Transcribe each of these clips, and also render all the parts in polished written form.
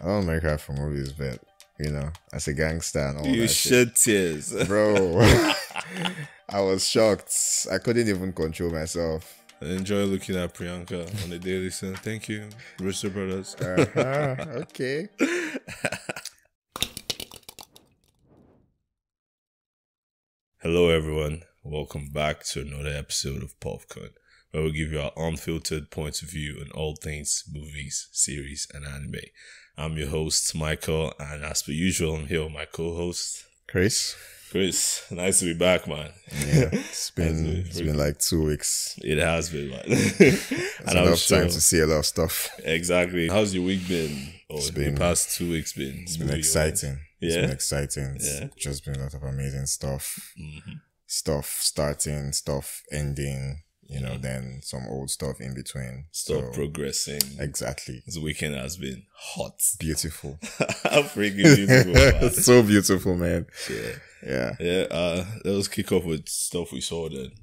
I don't make her for movies, but as a gangster and all you that shed tears, bro. I was shocked. I couldn't even control myself. I enjoy looking at Priyanka on the daily. So thank you, Rooster Brothers. Okay. Hello, everyone. Welcome back to another episode of POVCorn, where we give you our unfiltered points of view on all things movies, series, and anime. I'm your host, Michael, and as per usual, I'm here with my co-host, Chris, nice to be back, man. Yeah, it's been like 2 weeks. It has been, man. And enough time to see a lot of stuff. Exactly. How's your week been? The past 2 weeks been? It's been exciting. Yeah. It's been exciting. It's just been a lot of amazing stuff. Mm-hmm. Stuff starting, stuff ending. Then some old stuff in between. Stuff progressing. Exactly. This weekend has been hot. Beautiful. Freaking beautiful, man. So beautiful, man. Yeah. Let's kick off with stuff we saw then.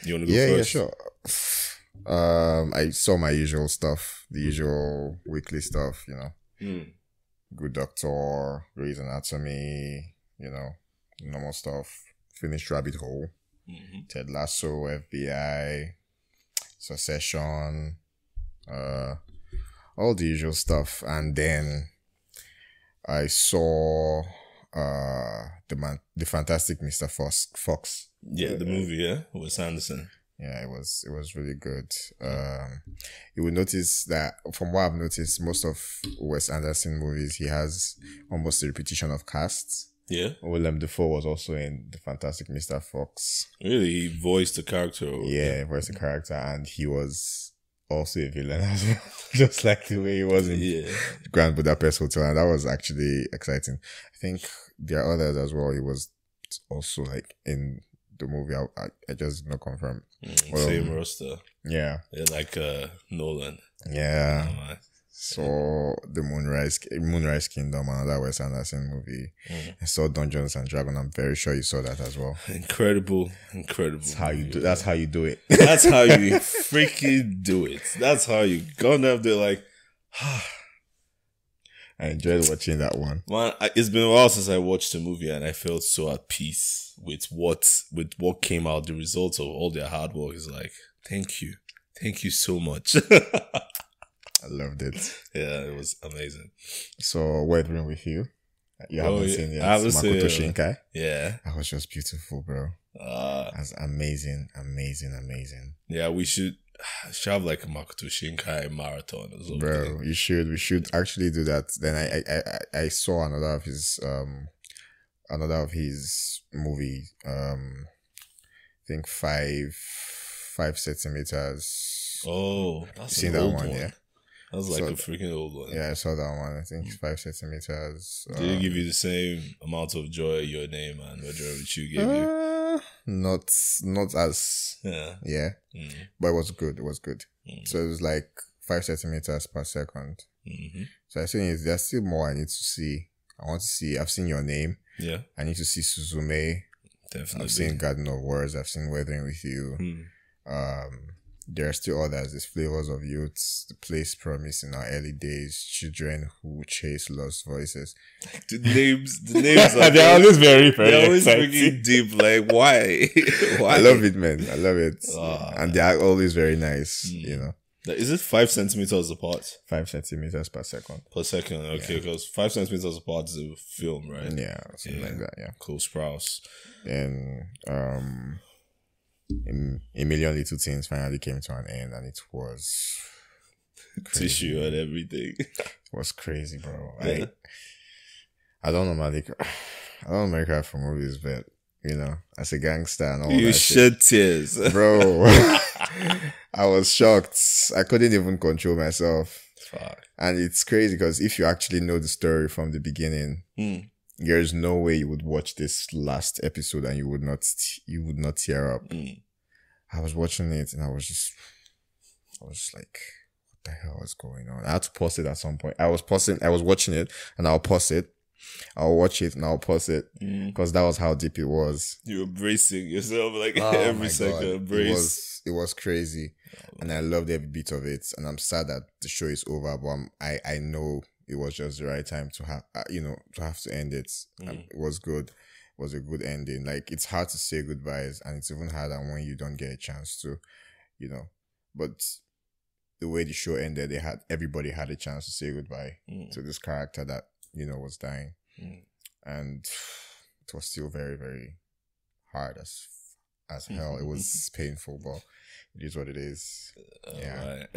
You want to go first? Yeah, sure. I saw my usual stuff. The usual weekly stuff, Good Doctor, Grey's Anatomy, normal stuff. Finished Rabbit Hole. Mm-hmm. Ted Lasso, FBI, Succession, all the usual stuff. And then I saw the Fantastic Mr. Fox. Yeah, the movie, Wes Anderson. Yeah, it was really good. You will notice that from what I've noticed, most of Wes Anderson movies, he has almost a repetition of casts. Yeah. Willem Dafoe was also in the Fantastic Mr. Fox. Really? He voiced the character? Yeah, he voiced the character, and he was also a villain as well. Just like the way he was in Grand Budapest Hotel, and that was actually exciting. I think there are others as well. He was also like in the movie. I just did not confirm. Same roster. Yeah. Like Nolan. Yeah. Oh, saw the Moonrise Kingdom, another Wes Anderson movie. I saw Dungeons and Dragons. I'm very sure you saw that as well. Incredible. That's how you do. That's how you do it. That's how you freaking do it. That's how you gone up there like. I enjoyed watching that one. Man, it's been a while since I watched the movie, and I felt so at peace with what came out. The results of all their hard work is like, thank you so much. I loved it. Yeah, it was amazing. So, Weathering with You. You haven't seen it. I haven't Makoto seen it. Shinkai. Yeah. That was just beautiful, bro. That's amazing. Yeah, we should have like a Makoto Shinkai marathon or something. Bro, you should. We should actually do that. Then I saw another of his movie. I think 5 centimeters. Oh, that's you seen an old that one, one. yeah. That was like a freaking old one. Yeah, I saw that one. I think 5 centimeters. Did it give you the same amount of joy Your Name and Whatever You gave you? Not as yeah. But it was good. So it was like 5 centimeters per second. So I think there's still more I need to see. I want to see. I've seen Your Name. Yeah. I need to see Suzume. Definitely. I've seen Garden of Words. I've seen Weathering with You. There are still others. There's Flavors of Youth, The Place Promise in Our Early Days, Children Who Chase Lost Voices. The names are they're always very, very they're always exciting. freaking deep. Like, why? I love it, man. I love it. And they are always very nice, Is it 5 centimeters apart? 5 centimeters per second. Per second, okay, because 5 centimeters apart is a film, right? Yeah, something like that, yeah. Cole Sprouse. And A Million Little Things finally came to an end, and it was crazy. Tissue and everything. It was crazy, bro. I don't know, Malik. I don't make her for movies, but as a gangster and all you that shed tears, bro. I was shocked. I couldn't even control myself. Fuck. And it's crazy because if you actually know the story from the beginning, there's no way you would watch this last episode and you would not tear up. I was watching it and I was just like, what the hell is going on? I had to pause it at some point. I was watching it and I'll pause it. I'll watch it and I'll pause it because that was how deep it was. You were bracing yourself like every second. Brace. It was crazy, and I loved every bit of it. And I'm sad that the show is over, but I know it was just the right time to have, to have to end it. It was good. It was a good ending. Like, it's hard to say goodbyes, and it's even harder when you don't get a chance to, but the way the show ended, everybody had a chance to say goodbye to this character that, was dying. And it was still very, very hard as hell. It was painful, but it is what it is. Yeah. Right.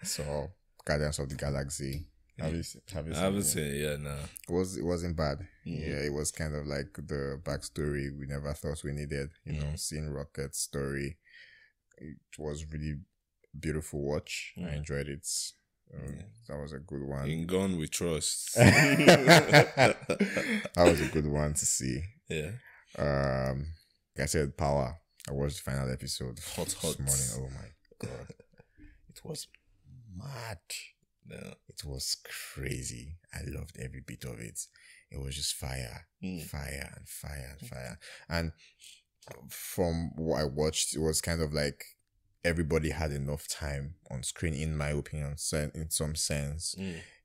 So, Guardians of the Galaxy. Have you seen I haven't seen it yet, no. It wasn't bad. Yeah, it was kind of like the backstory we never thought we needed. Seeing Rocket's story. It was really beautiful watch. I enjoyed it. That was a good one. In Gone We Trust. That was a good one to see. Yeah. Like I said, Power. I watched the final episode Hot. this morning. Oh my god. It was mad. Yeah. It was crazy. I loved every bit of it. It was just fire. Fire and fire and fire. And from what I watched, it was kind of like everybody had enough time on screen, in my opinion, in some sense.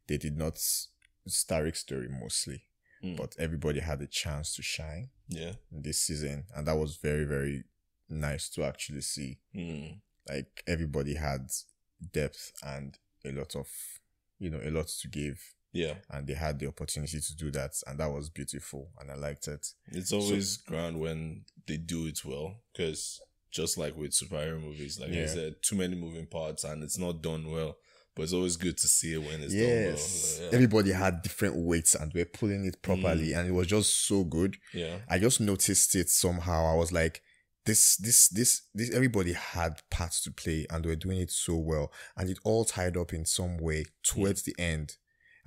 They did not, Starrick's story mostly, but everybody had a chance to shine this season. And that was very, very nice to actually see. Like, everybody had depth and a lot to give. Yeah. And they had the opportunity to do that. And that was beautiful. And I liked it. It's always grand when they do it well. Because just like with superhero movies, like I said, too many moving parts and it's not done well. But it's always good to see it when it's done well. So, everybody had different weights and we're pulling it properly. And it was just so good. Yeah. I just noticed it somehow. I was like, this, everybody had parts to play and they were doing it so well. And it all tied up in some way towards the end.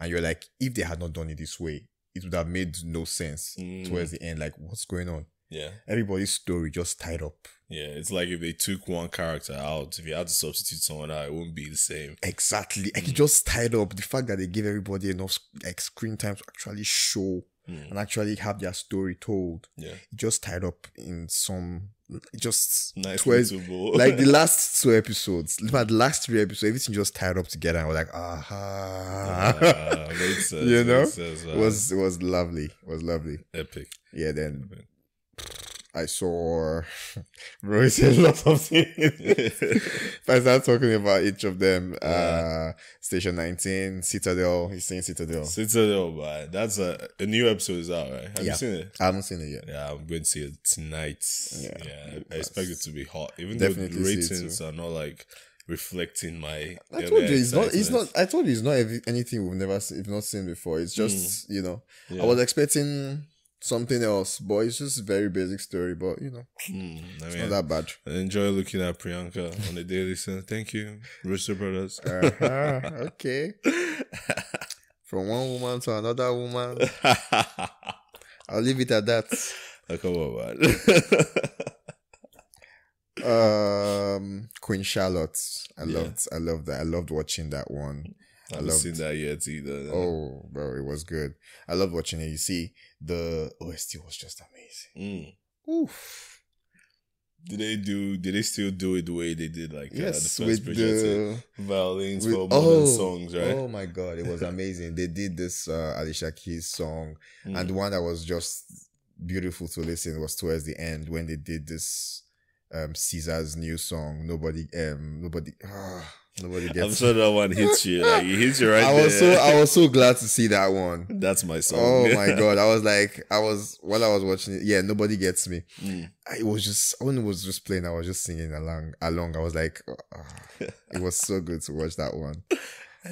And you're like, if they had not done it this way, it would have made no sense towards the end. Like, what's going on? Yeah. Everybody's story just tied up. Yeah, it's like if they took one character out, if you had to substitute someone out, it wouldn't be the same. Exactly. Like, it just tied up. The fact that they give everybody enough screen time to actually show and actually have their story told. Yeah. It just tied up in some, just nice like the last 2 episodes. In fact, the last 3 episodes, everything just tied up together. And I was like, makes sense. Makes sense, it was lovely. It was lovely. Epic. Yeah, then I saw bro, it's a lot of things. If I start talking about each of them, Station 19, Citadel, he's saying Citadel. Citadel, man. That's a new episode is out, right? Have you seen it? I haven't seen it yet. Yeah, I'm going to see it tonight. Yeah, I expect it to be hot. Even though the ratings are not like reflecting my. I told you it's not. I told you it's not anything we've not seen before. It's just I was expecting something else, but it's just a very basic story. But it's not that bad. I enjoy looking at Priyanka on a daily basis. Thank you, Rooster Brothers. Okay. From one woman to another woman. I'll leave it at that. Come on, man. Queen Charlotte. I loved that. I loved watching that one. I haven't seen that yet either. No. Oh, bro, it was good. I loved watching it. You see, the OST was just amazing. Oof. Did they still do it the way they did like the first with project? Violins for modern songs, right? Oh my god, it was amazing. They did this Alicia Keys song, and the one that was just beautiful to listen was towards the end when they did this Caesar's new song. Nobody gets. I'm sure that one hits you. Like, it hits you right there. I was so glad to see that one. That's my song. Oh my god! While I was watching it. Yeah, Nobody Gets Me. It was just when it was just playing, I was just singing along. I was like, it was so good to watch that one.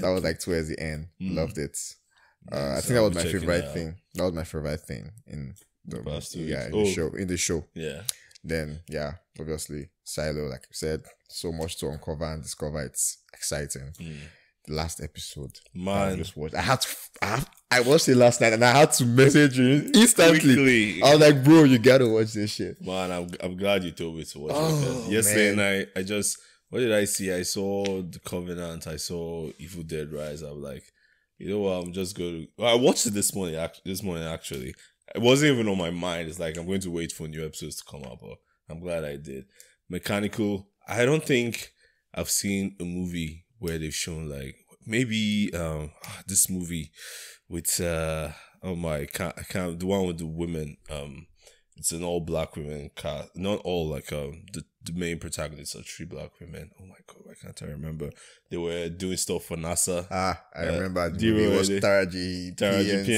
That was like towards the end. Loved it. I think that was my favorite thing. That was my favorite thing in the show. Yeah. Then, obviously, Silo, like I said, so much to uncover and discover. It's exciting. The last episode, man, I just watched. I watched it last night and I had to message you instantly. Quickly. I was like, bro, you gotta watch this shit. Man, I'm glad you told me to watch it. Yesterday night, what did I see? I saw The Covenant. I saw Evil Dead Rise. I'm like, you know what? I'm just going to. I watched it this morning. Actually. It wasn't even on my mind. It's like I'm going to wait for new episodes to come up, but I'm glad I did. Mechanical. I don't think I've seen a movie where they've shown like maybe this movie with the one with the women. It's an all black women cast. Not all, like the main protagonists are 3 black women. Oh my god, why can't I remember? They were doing stuff for NASA. I remember the movie. It was Taraji P.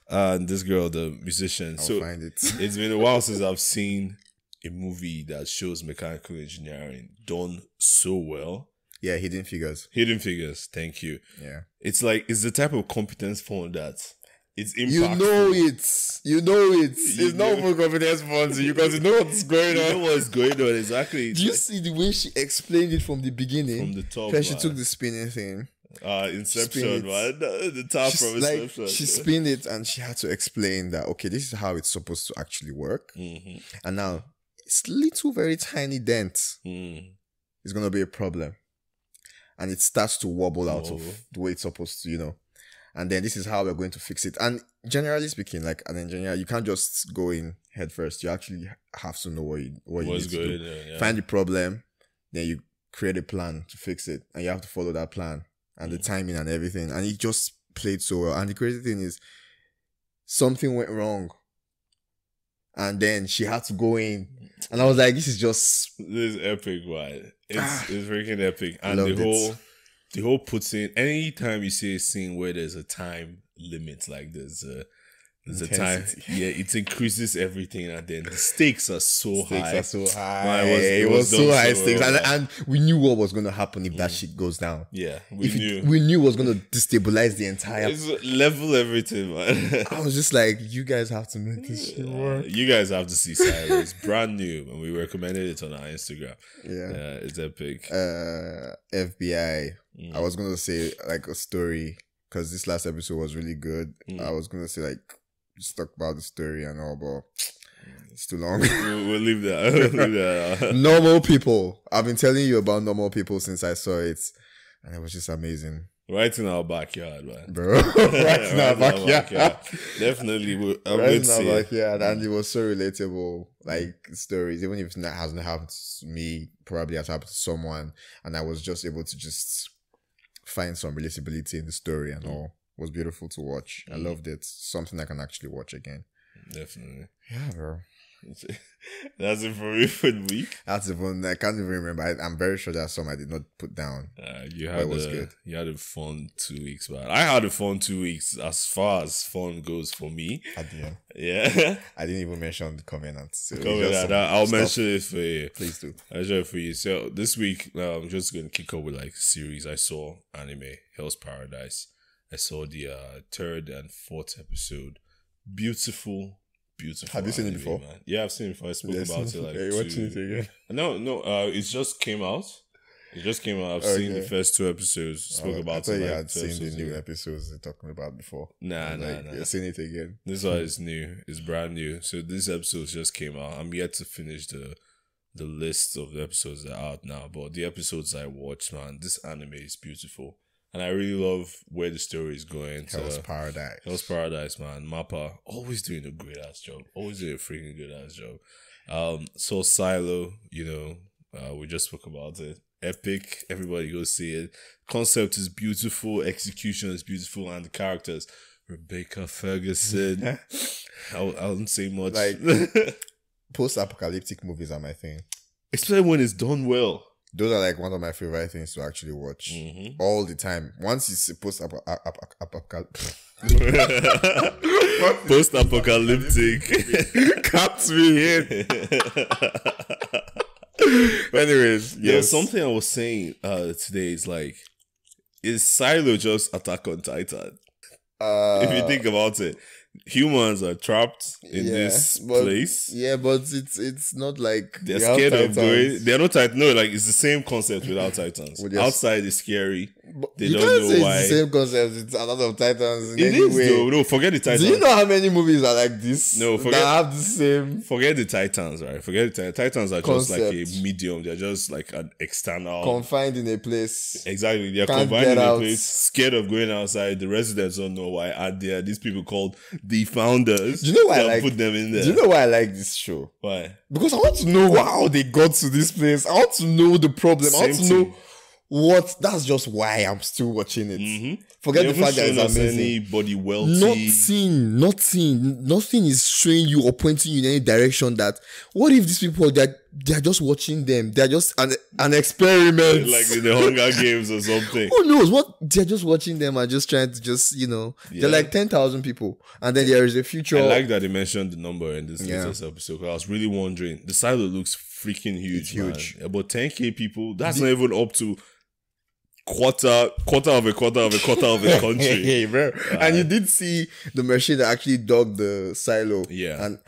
And this girl, the musician. I'll find it. It's been a while since I've seen a movie that shows mechanical engineering done so well. Yeah, Hidden Figures. Hidden Figures, thank you. Yeah. It's like, it's the type of competence phone that it's impactful. You know it. It's not for competence phones because you know what's going on. You know what's going on, exactly. Do you see the way she explained it from the beginning? From the top, Because she took the spinning thing. Inception, man. The top from Inception. Like, she spinned it and she had to explain that, okay, this is how it's supposed to actually work. Mm-hmm. And now, it's little, very tiny dent. It's going to be a problem. And it starts to wobble out of the way it's supposed to, you know. And then this is how we're going to fix it. And generally speaking, like an engineer, you can't just go in head first. You actually have to know what you need to do. Yeah. Find the problem, then you create a plan to fix it. And you have to follow that plan and the timing and everything. And it just played so well. And the crazy thing is, something went wrong. And then she had to go in. And I was like, this is epic, man. It's freaking epic. And the whole puts in, anytime you see a scene where there's a time limit, like there's a time, it increases everything, and then the stakes are so high. Man, it was so high stakes, and we knew what was going to happen if that shit goes down. Yeah, we knew it was going to destabilize the entire. Level everything, man. I was just like, you guys have to make this shit work. You guys have to see Citadel. It's brand new, and we recommended it on our Instagram. Yeah, it's epic. FBI. I was going to say like a story because this last episode was really good. I was going to say like just talk about the story and all, but it's too long. We'll leave that. Normal People. I've been telling you about Normal People since I saw it, and it was just amazing. Right in our backyard, man. Bro. Right in our backyard. Definitely. Right in our backyard. And it was so relatable. Like, stories, even if it hasn't happened to me, probably has happened to someone. And I was just able to just find some relatability in the story and all. It was beautiful to watch. I loved it. Something I can actually watch again. Definitely. Yeah, bro. That's it for me for the week. That's the one I can't even remember. I'm very sure there's some I did not put down. It was good. You had a fun 2 weeks, man. I had a fun 2 weeks as far as fun goes for me. At the end. Yeah. I didn't even mention the Covenant. So I'll mention it for you. Please do. I'll mention it for you. So this week, I'm just going to kick off with like a series I saw, anime, Hell's Paradise. I saw the 3rd and 4th episode. Beautiful. Have you seen it before? Man. Yeah, I've seen it before. I spoke about it like you're watching it again? No, it just came out. I've seen the first 2 episodes. Spoke about it. I had seen the new episodes they're talking about before. Nah. You're seeing it again. This one is new. It's brand new. So this episode just came out. I'm yet to finish the list of the episodes that are out now. But the episodes I watched, man, this anime is beautiful. And I really love where the story is going. Hell's Paradise. Hell's Paradise, man. Mappa, always doing a great ass job. Always doing a freaking good ass job. So Silo, we just spoke about it. Epic. Everybody go see it. Concept is beautiful. Execution is beautiful. And the characters. Rebecca Ferguson. I won't say much. Like, post-apocalyptic movies are my thing. Especially when it's done well. Those are like one of my favorite things to actually watch all the time. Once it's post-apocalyptic, cuts me in. Anyways, yes. Something I was saying today is like, is Silo just Attack on Titan? If you think about it. Humans are trapped in this place. Yeah, but it's not like they're scared of going. They're not Titans. No, like it's the same concept without Titans. Outside is scary. They don't know why. It's the same concept. It's a lot of Titans. It is though. No, forget the Titans. Do you know how many movies are like this? No, that have the same. Forget the Titans, right? Forget the Titans are concept. Just like a medium. They're just like an external, confined in a place. Exactly, they're confined in a place, scared of going outside. The residents don't know why. And there are these people called the founders. Do you know why I like put them in there? Do you know why I like this show? Why? Because I want to know how they got to this place. I want to know the problem. I want to know what? That's just why I'm still watching it. Forget the fact that it's amazing. Anybody wealthy. Nothing is showing you or pointing you in any direction. That what if these people they're just watching them? They're just an experiment, like in the Hunger Games or something. Who knows what? They're just watching them and just trying to they're like 10,000 people, and then there is a future. I like that they mentioned the number in this latest episode. I was really wondering. The silo looks freaking huge. It's huge. About 10K people. That's not even up to quarter of a country. Hey, bro. And you did see the machine that actually dug the silo. Yeah. And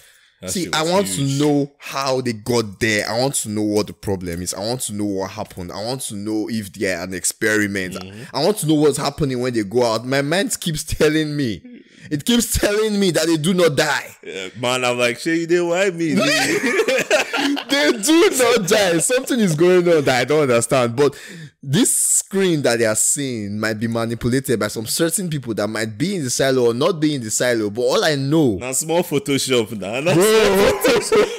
I want to know how they got there. I want to know what the problem is. I want to know what happened. I want to know if they're an experiment. I want to know what's happening when they go out. My mind keeps telling me. It keeps telling me that they do not die. Yeah, man, I'm like, Shay, they why me? They do not die. Something is going on that I don't understand. But this screen that they are seeing might be manipulated by some certain people that might be in the silo or not be in the silo. But all I know... Now, small Photoshop now. Bro.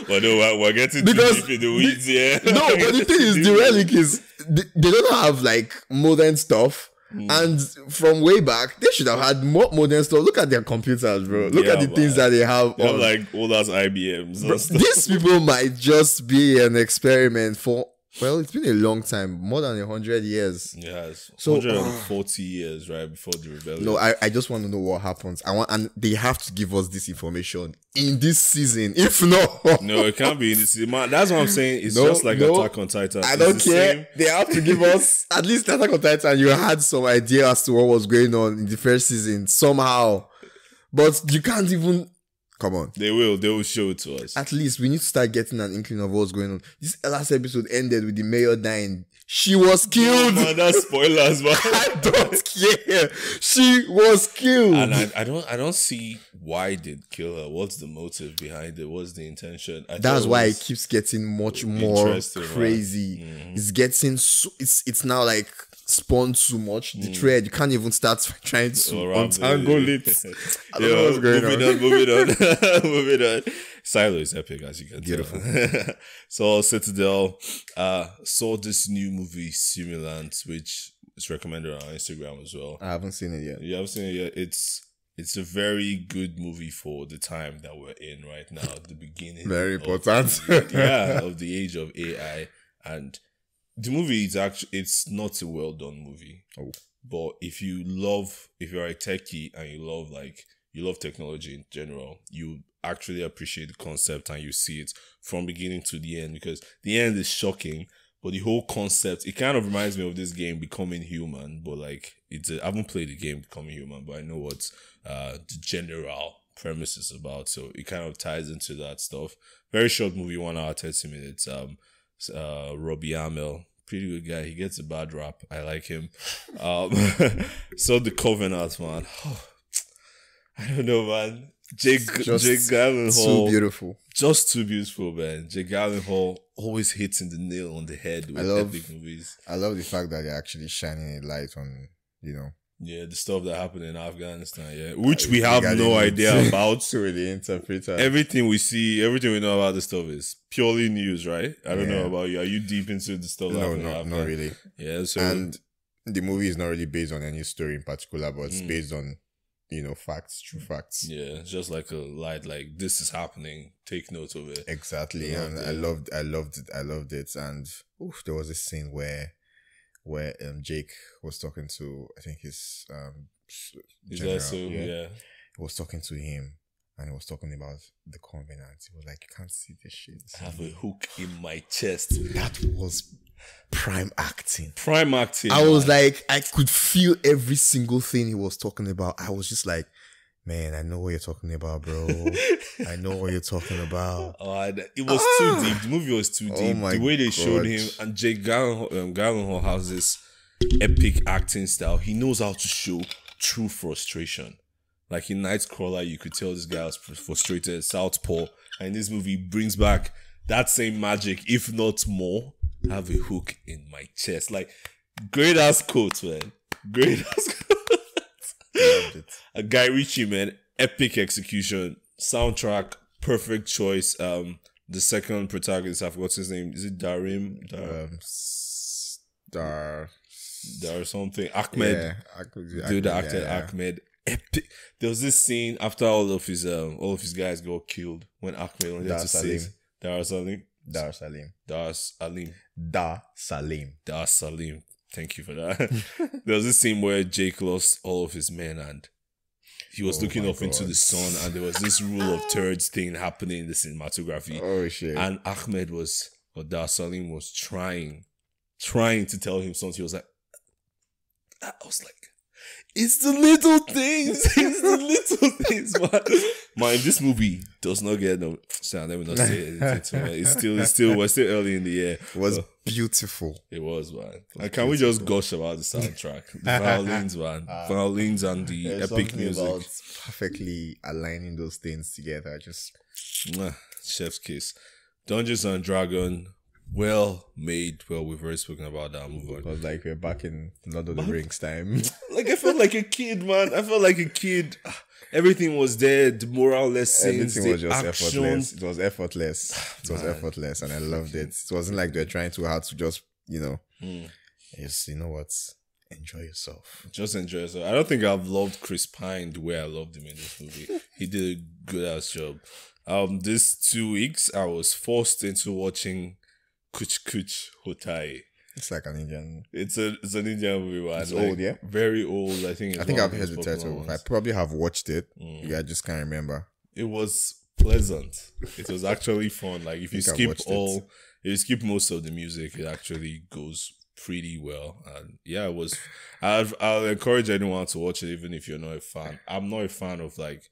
But no, we're getting too deep in the weeds here. No, but the thing is, the relic is... They don't have, like, modern stuff. And from way back, they should have had more modern stuff. Look at their computers, bro. Look at the things that they have. They have like old ass IBMs. Bro, these people might just be an experiment for, well, it's been a long time, more than 100 years. Yes, so 140 years, right before the rebellion. No, I just want to know what happens. And they have to give us this information in this season. If not, no, it can't be in this season. That's what I'm saying. It's just like Attack on Titan. I don't care. Same. They have to give us at least Attack on Titan. You had some idea as to what was going on in the first season somehow, but you can't even. Come on. They will show it to us. At least we need to start getting an inkling of what's going on. This last episode ended with the mayor dying. She was killed. Oh, man, that's spoilers, man. I don't care. She was killed. And I don't see why they'd kill her. What's the motive behind it? What's the intention? That's why it keeps getting much more crazy. Right? It's getting it's now like spun too much. The thread, you can't even start trying to untangle it. I don't know what's going on. Moving on. Silo is epic, as you can tell. So Citadel saw this new movie, Simulant, which is recommended on Instagram as well. I haven't seen it yet. You haven't seen it yet? It's a very good movie for the time that we're in right now, the beginning. Very important. Of the age of AI. And the movie is actually, it's not a well done movie. Oh. But if you're a techie and you love technology in general, you actually appreciate the concept and you see it from beginning to the end, because the end is shocking, but the whole concept, it kind of reminds me of this game Becoming Human, but like I haven't played the game Becoming Human, but I know what the general premise is about, so it kind of ties into that stuff. Very short movie, 1 hour 30 minutes. Robbie Amell, pretty good guy. He gets a bad rap. I like him. So the Covenant, man. I don't know, man. Jake Gyllenhaal, too beautiful. Just too beautiful, man. Jake Gyllenhaal always hitting the nail on the head with epic movies. I love the fact that they're actually shining a light on, yeah, the stuff that happened in Afghanistan, yeah, which we have no idea about. To the interpreter. Everything we know about this stuff is purely news, right? I don't know about you. Are you deep into the stuff? No, not really. Yeah, so and the movie is not really based on any story in particular, but it's based on facts, true facts. Yeah, it's just like a light, like this is happening. Take note of it. Exactly, and I loved it. And there was a scene where Jake was talking to, I think his general, he was talking to him, and he was talking about the Covenant. He was like, "You can't see this shit. I have a hook in my chest." That was prime acting. I was like, I could feel every single thing he was talking about. I was just like, man, I know what you're talking about, bro. I know what you're talking about. It was too deep. The movie was too deep. The way they showed him, and Jake Gyllenhaal has this epic acting style. He knows how to show true frustration. Like in Nightcrawler, you could tell this guy was frustrated. Southpaw, and in this movie, brings back that same magic, if not more. I have a hook in my chest. Like, great ass quotes, man. Great ass quotes. Loved it. A Guy Ritchie, man. Epic execution. Soundtrack. Perfect choice. The second protagonist, I forgot his name. Is it Darim? There was something. Ahmed. Yeah, Dude that acted Ahmed. Epic. There was this scene after all of his guys got killed when Ahmed wanted to say Dar Salim. Thank you for that. There was this scene where Jake lost all of his men and he was looking off into the sun, and there was this rule of thirds thing happening in the cinematography. Oh shit! And Dar Salim was trying to tell him something. He was like, I was like, it's the little things. It's the little things, man. Man, this movie does not get no. So let me not say it. We're still early in the year. It was beautiful. It was, man. And can we just gush about the soundtrack? The violins, man. Violins and the epic music. About perfectly aligning those things together. Just chef's kiss. Dungeons and Dragons. Well made. Well, we've already spoken about that. Move on. It was like we're back in Lord of the Rings time. Like I felt like a kid, man. Everything was there. The moral lessons. Everything was just effortless. It was effortless. It was effortless, and I loved it. It wasn't like they're trying too hard to just, just, you know what? Enjoy yourself. Just enjoy yourself. I don't think I've loved Chris Pine the way I loved him in this movie. He did a good ass job. This 2 weeks I was forced into watching Kuch Kuch Hotai. It's like an Indian. It's an Indian movie, man. It's old, yeah. Very old. I think I've heard the title. I probably have watched it. Yeah, I just can't remember. It was pleasant. It was actually fun. Like if you skip most of the music, it actually goes pretty well. And yeah, it was. I'll encourage anyone to watch it, even if you're not a fan. I'm not a fan of like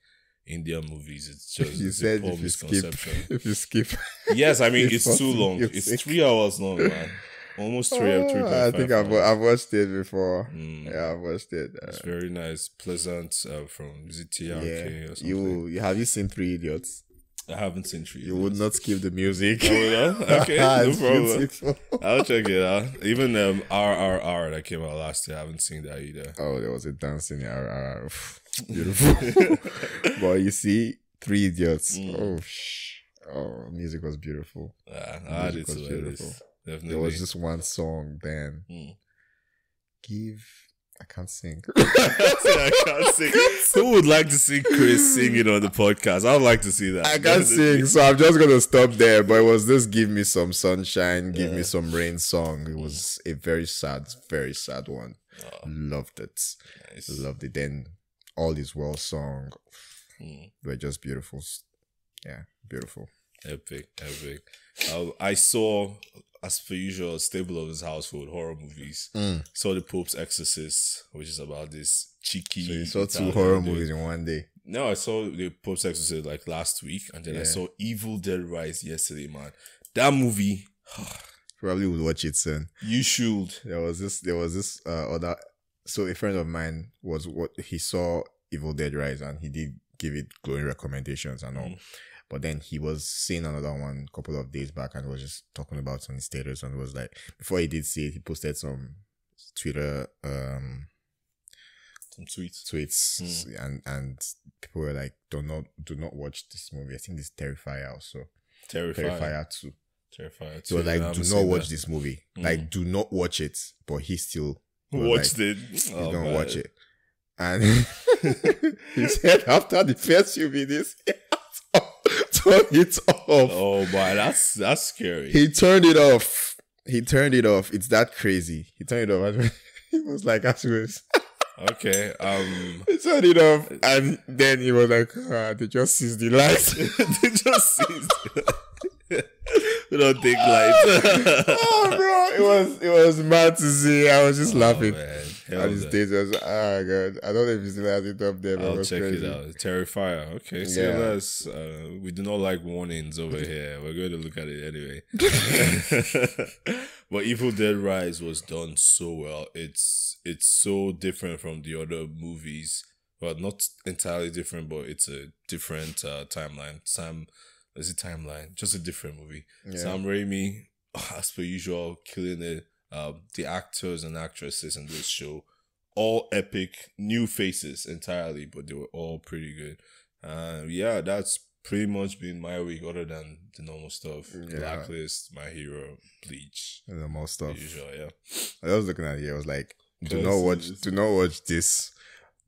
Indian movies. It's just you said if you skip. Yes, I mean it's too long. It's 3 hours long, man. Almost 3 hours. I think I've watched it before. Yeah, I've watched it. It's very nice, pleasant. From ZTRK or something. Have you seen Three Idiots? I haven't seen Three Idiots. You would not skip the music. Oh, yeah? Okay, no problem. Beautiful. I'll check it out. Even RRR that came out last year, I haven't seen that either. Oh, there was a dance in RRR. Beautiful. But you see, Three Idiots. Music was beautiful. Music was beautiful. Definitely. There was just one song then. I can't sing. I can't sing. Who would like to see Chris singing on the podcast? I would like to see that. I can't sing, so I'm just going to stop there. But it was this Give Me Some Sunshine, Give Me Some Rain song. It was a very sad one. Loved it. Nice. Loved it. Then All Is Well song. Were just beautiful. Yeah, beautiful. Epic. I saw, as per usual, a staple of his household, horror movies. Saw The Pope's Exorcist, which is about this cheeky... So you saw 2 horror movies in one day? No, I saw The Pope's Exorcist like last week, and then I saw Evil Dead Rise yesterday, man. That movie... Probably would watch it soon. You should. There was this other... So a friend of mine he saw Evil Dead Rise, and he did give it glowing recommendations and all. But then he was seeing another one a couple of days back and was just talking about some status, and it was like, before he did see it, he posted some Twitter some tweets and people were like, do not watch this movie. I think this Terrifier also. Terrifier 2. Terrifier 2. So like, do not watch this movie. Like, do not watch it. But he still watched it. He's gonna watch it. And he said after the first few minutes, turn it off. Oh boy, that's scary. He turned it off. It's that crazy. He turned it off. He was like, afterwards. Okay. He turned it off, and then he was like, they just seized the lights. They just seized the lights. We don't take lights. Oh bro, it was mad to see. I was just laughing. Man. At his stage, I was like, oh god, I don't know if he still has it up there, but I'll it was check crazy. it out. Terrifier. Okay, so we do not like warnings over here. We're going to look at it anyway. But Evil Dead Rise was done so well. It's so different from the other movies. Well, not entirely different, but it's a different timeline. Timeline? Just a different movie. Yeah. Sam Raimi, as per usual, killing it. The actors and actresses in this show, all epic, new faces entirely, but they were all pretty good. That's pretty much been my week, other than the normal stuff. Yeah. Blacklist, My Hero, Bleach, And the more stuff. the usual. Yeah. I was looking at it. I was like, do Cause not watch this.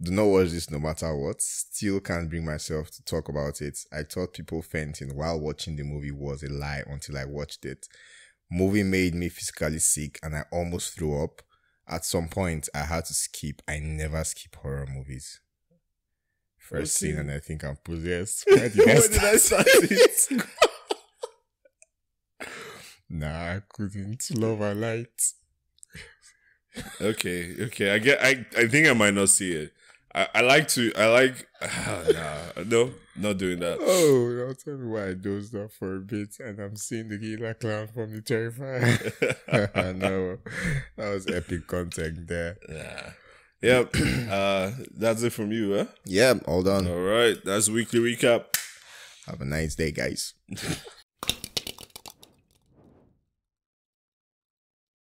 Do not watch this no matter what. Still can't bring myself to talk about it. I thought people fainting while watching the movie was a lie until I watched it. Movie made me physically sick and I almost threw up. At some point, I had to skip. I never skip horror movies. First scene, and I think I'm possessed. Where did I start it? Nah, I couldn't. Love and light. Okay. I think I might not see it. No, not doing that. Oh, don't tell me why I dozed off for a bit and I'm seeing the killer clown from the Terrifier. No, that was epic content there. Yeah. That's it from you, huh? Yeah, all done. All right, that's weekly recap. Have a nice day, guys.